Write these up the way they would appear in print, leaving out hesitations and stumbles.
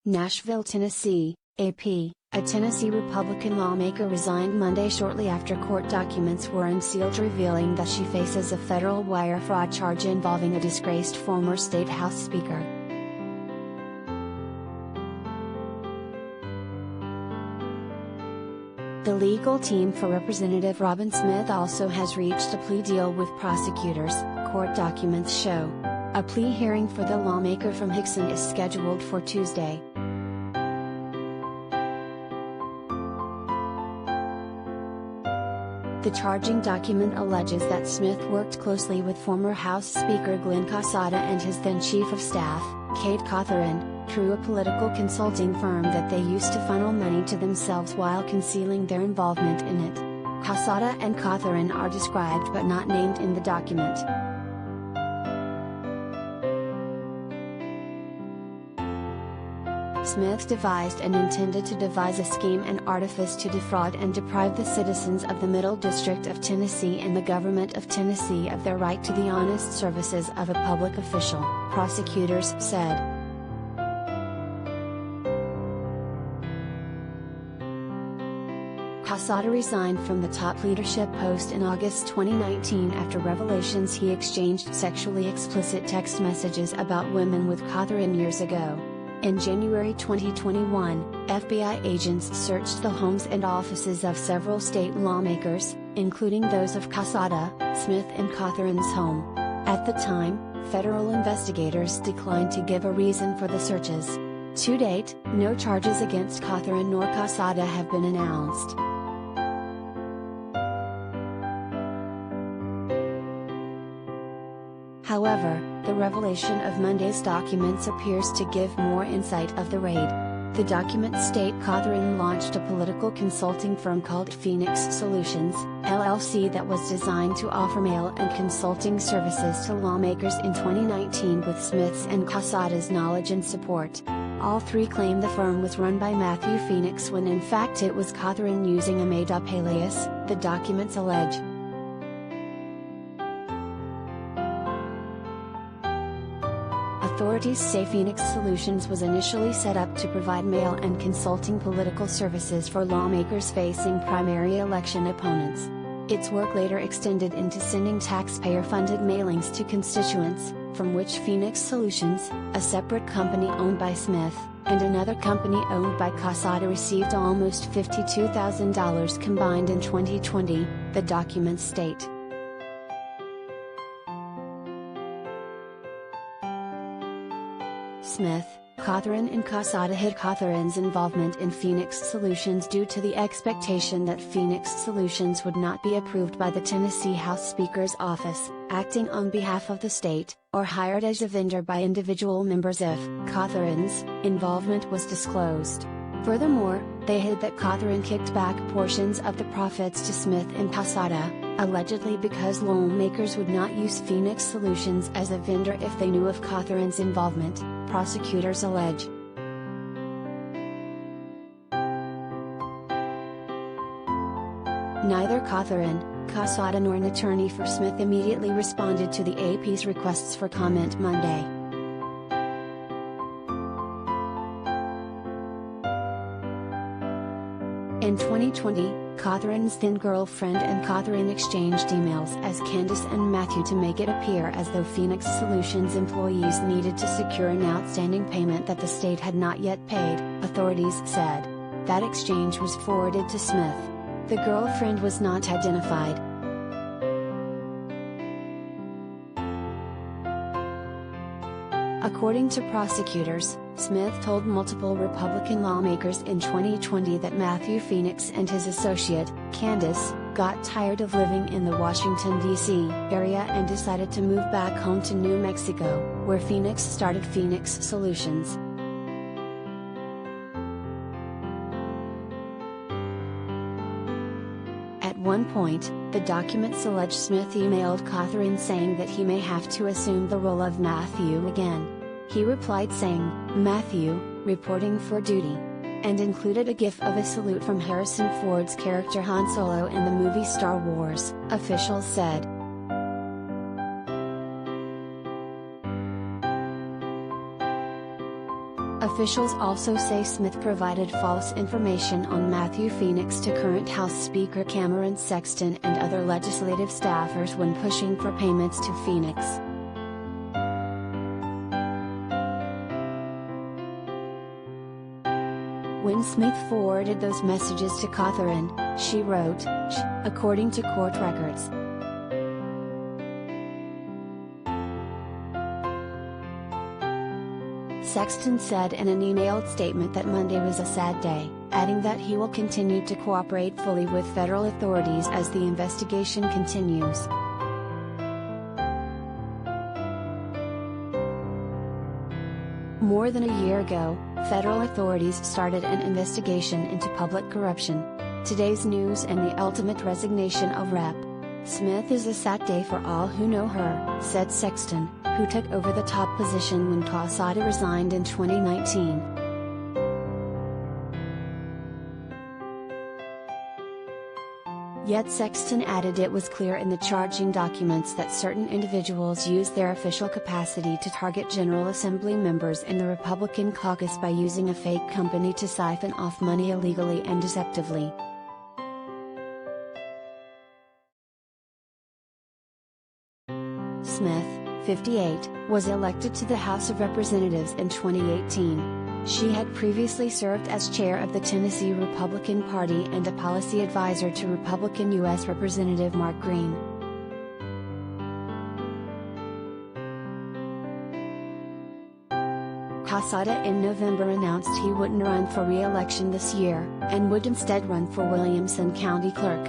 Nashville, Tennessee, AP, a Tennessee Republican lawmaker resigned Monday shortly after court documents were unsealed revealing that she faces a federal wire fraud charge involving a disgraced former state House Speaker. The legal team for Representative Robin Smith also has reached a plea deal with prosecutors, court documents show. A plea hearing for the lawmaker from Hixson is scheduled for Tuesday. The charging document alleges that Smith worked closely with former House Speaker Glen Casada and his then Chief of Staff, Kate Cawthorn, through a political consulting firm that they used to funnel money to themselves while concealing their involvement in it. Casada and Cawthorn are described but not named in the document. Smith devised and intended to devise a scheme and artifice to defraud and deprive the citizens of the Middle District of Tennessee and the government of Tennessee of their right to the honest services of a public official, prosecutors said. Casada resigned from the top leadership post in August 2019 after revelations he exchanged sexually explicit text messages about women with Cawthorn years ago. In January 2021, FBI agents searched the homes and offices of several state lawmakers, including those of Casada, Smith and Cawthorn's home. At the time, federal investigators declined to give a reason for the searches. To date, no charges against Cawthorn nor Casada have been announced. However, the revelation of Monday's documents appears to give more insight of the raid. The documents state Cawthorn launched a political consulting firm called Phoenix Solutions, LLC that was designed to offer mail and consulting services to lawmakers in 2019 with Smith's and Casada's knowledge and support. All three claim the firm was run by Matthew Phoenix when in fact it was Cawthorn using a made-up alias, the documents allege. Authorities say Phoenix Solutions was initially set up to provide mail and consulting political services for lawmakers facing primary election opponents. Its work later extended into sending taxpayer-funded mailings to constituents, from which Phoenix Solutions, a separate company owned by Smith, and another company owned by Casada received almost $52,000 combined in 2020, the documents state. Smith, Cawthorn and Casada hid Cawthorn's involvement in Phoenix Solutions due to the expectation that Phoenix Solutions would not be approved by the Tennessee House Speaker's office, acting on behalf of the state, or hired as a vendor by individual members if Cawthorn's involvement was disclosed. Furthermore, they hid that Cawthorn kicked back portions of the profits to Smith and Casada, allegedly because lawmakers would not use Phoenix Solutions as a vendor if they knew of Cawthorn's involvement, prosecutors allege. Neither Cawthorn, Casada nor an attorney for Smith immediately responded to the AP's requests for comment Monday. In 2020, Cawthorn's then-girlfriend and Cawthorn exchanged emails as Candace and Matthew to make it appear as though Phoenix Solutions employees needed to secure an outstanding payment that the state had not yet paid, authorities said. That exchange was forwarded to Smith. The girlfriend was not identified. According to prosecutors, Smith told multiple Republican lawmakers in 2020 that Matthew Phoenix and his associate, Candace, got tired of living in the Washington, D.C. area and decided to move back home to New Mexico, where Phoenix started Phoenix Solutions. At one point, the documents allege Smith emailed Cawthorn saying that he may have to assume the role of Matthew again. He replied saying, "Matthew, reporting for duty," and included a gif of a salute from Harrison Ford's character Han Solo in the movie Star Wars, officials said. A Officials also say Smith provided false information on Matthew Phoenix to current House Speaker Cameron Sexton and other legislative staffers when pushing for payments to Phoenix. When Smith forwarded those messages to Catherine, she wrote, according to court records. Sexton said in an emailed statement that Monday was a sad day, adding that he will continue to cooperate fully with federal authorities as the investigation continues. More than a year ago, federal authorities started an investigation into public corruption. Today's news and the ultimate resignation of Rep. Smith is a sad day for all who know her, said Sexton, who took over the top position when Casada resigned in 2019. Yet Sexton added it was clear in the charging documents that certain individuals used their official capacity to target General Assembly members in the Republican caucus by using a fake company to siphon off money illegally and deceptively. Smith, 58, was elected to the House of Representatives in 2018. She had previously served as chair of the Tennessee Republican Party and a policy advisor to Republican U.S. Representative Mark Green. Casada in November announced he wouldn't run for re-election this year, and would instead run for Williamson County Clerk.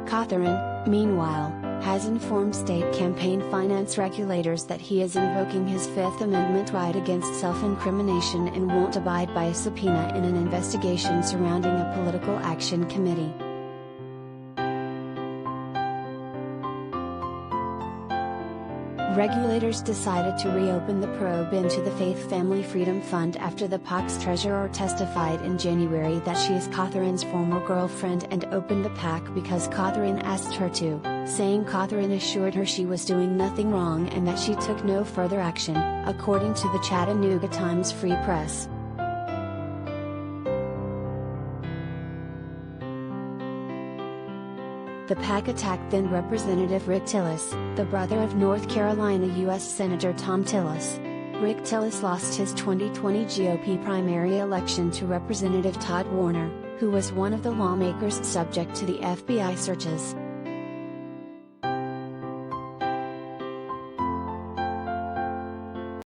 Catherine, meanwhile, has informed state campaign finance regulators that he is invoking his Fifth Amendment right against self-incrimination and won't abide by a subpoena in an investigation surrounding a political action committee. Regulators decided to reopen the probe into the Faith Family Freedom Fund after the PAC's treasurer testified in January that she is Catherine's former girlfriend and opened the PAC because Catherine asked her to, saying Catherine assured her she was doing nothing wrong and that she took no further action, according to the Chattanooga Times Free Press. The PAC attacked then Representative Rick Tillis, the brother of North Carolina U.S. Senator Thom Tillis. Rick Tillis lost his 2020 GOP primary election to Representative Todd Warner, who was one of the lawmakers subject to the FBI searches.